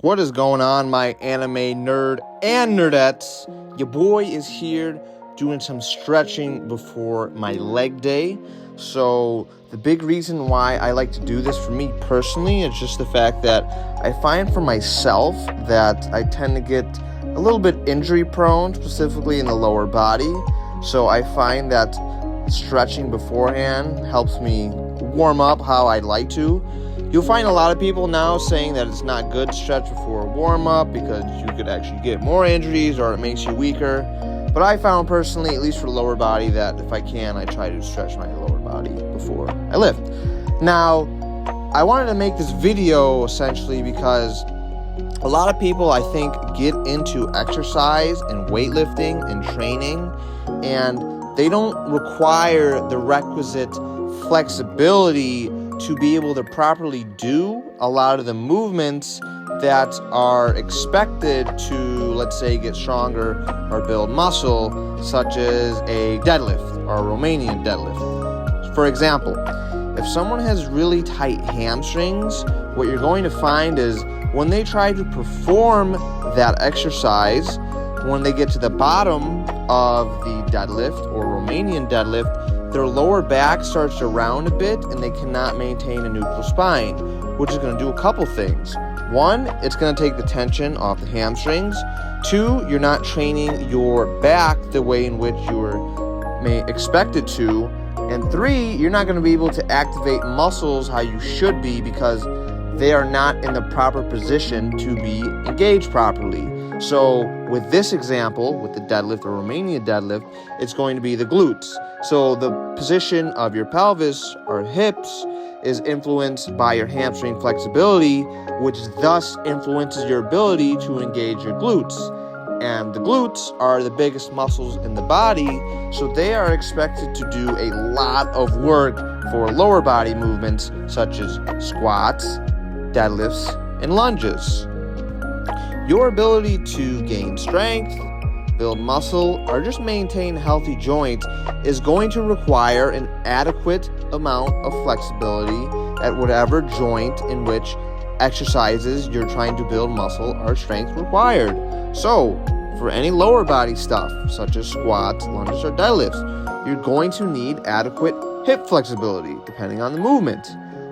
What is going on, my anime nerd and nerdettes? Your boy is here doing some stretching before my leg day. So the big reason why I like to do this for me personally is just the fact that I find for myself that I tend to get a little bit injury prone, specifically in the lower body. So I find that stretching beforehand helps me warm up how I'd like to. You'll find a lot of people now saying that it's not good to stretch before a warm-up because you could actually get more injuries or it makes you weaker. But I found personally, at least for the lower body, that if I can, I try to stretch my lower body before I lift. Now, I wanted to make this video essentially because a lot of people, I think, get into exercise and weightlifting and training, and they don't require the requisite flexibility to be able to properly do a lot of the movements that are expected to, let's say, get stronger or build muscle, such as a deadlift or a Romanian deadlift. For example, if someone has really tight hamstrings, what you're going to find is when they try to perform that exercise, when they get to the bottom of the deadlift or Romanian deadlift, their lower back starts to round a bit and they cannot maintain a neutral spine, which is going to do a couple things. One, it's going to take the tension off the hamstrings. Two, you're not training your back the way in which you were expected to. And three, you're not going to be able to activate muscles how you should be because they are not in the proper position to be engaged properly. So with this example, with the deadlift or Romanian deadlift, it's going to be the glutes. So the position of your pelvis or hips is influenced by your hamstring flexibility, which thus influences your ability to engage your glutes. And the glutes are the biggest muscles in the body, so they are expected to do a lot of work for lower body movements such as squats, deadlifts, and lunges. Your ability to gain strength, build muscle, or just maintain healthy joints is going to require an adequate amount of flexibility at whatever joint in which exercises you're trying to build muscle or strength required. So, for any lower body stuff, such as squats, lunges, or deadlifts, you're going to need adequate hip flexibility, depending on the movement.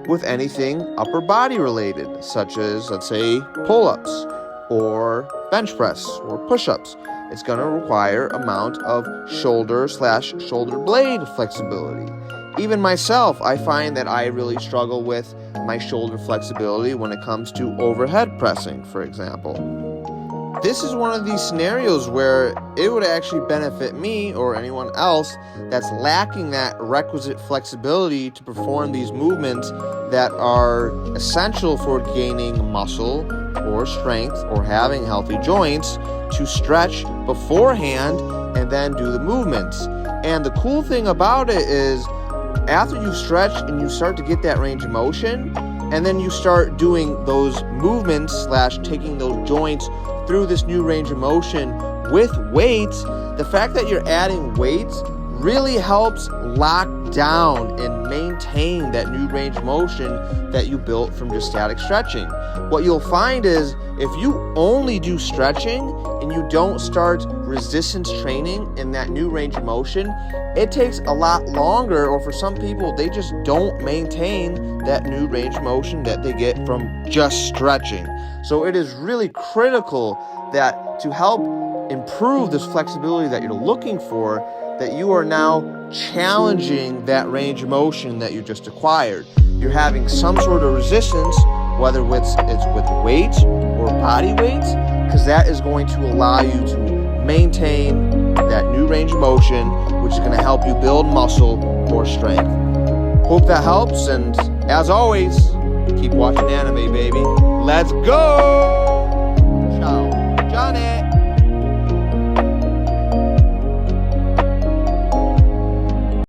With anything upper body related, such as, let's say, pull-ups, or bench press, or push-ups, it's going to require amount of shoulder/shoulder blade flexibility. Even myself, I find that I really struggle with my shoulder flexibility when it comes to overhead pressing, for example. This is one of these scenarios where it would actually benefit me or anyone else that's lacking that requisite flexibility to perform these movements that are essential for gaining muscle or strength or having healthy joints to stretch beforehand and then do the movements. And the cool thing about it is after you've stretched and you start to get that range of motion, and then you start doing those movements / taking those joints through this new range of motion with weights, the fact that you're adding weights really helps lock down and maintain that new range of motion that you built from just static stretching. What you'll find is if you only do stretching and you don't start resistance training in that new range of motion, it takes a lot longer, or for some people, they just don't maintain that new range of motion that they get from just stretching. So it is really critical that to help improve this flexibility that you're looking for, that you are now challenging that range of motion that you just acquired. You're having some sort of resistance, whether it's with weights or body weights, because that is going to allow you to maintain that new range of motion, which is going to help you build muscle or strength. Hope that helps, and as always, keep watching anime, baby. Let's go!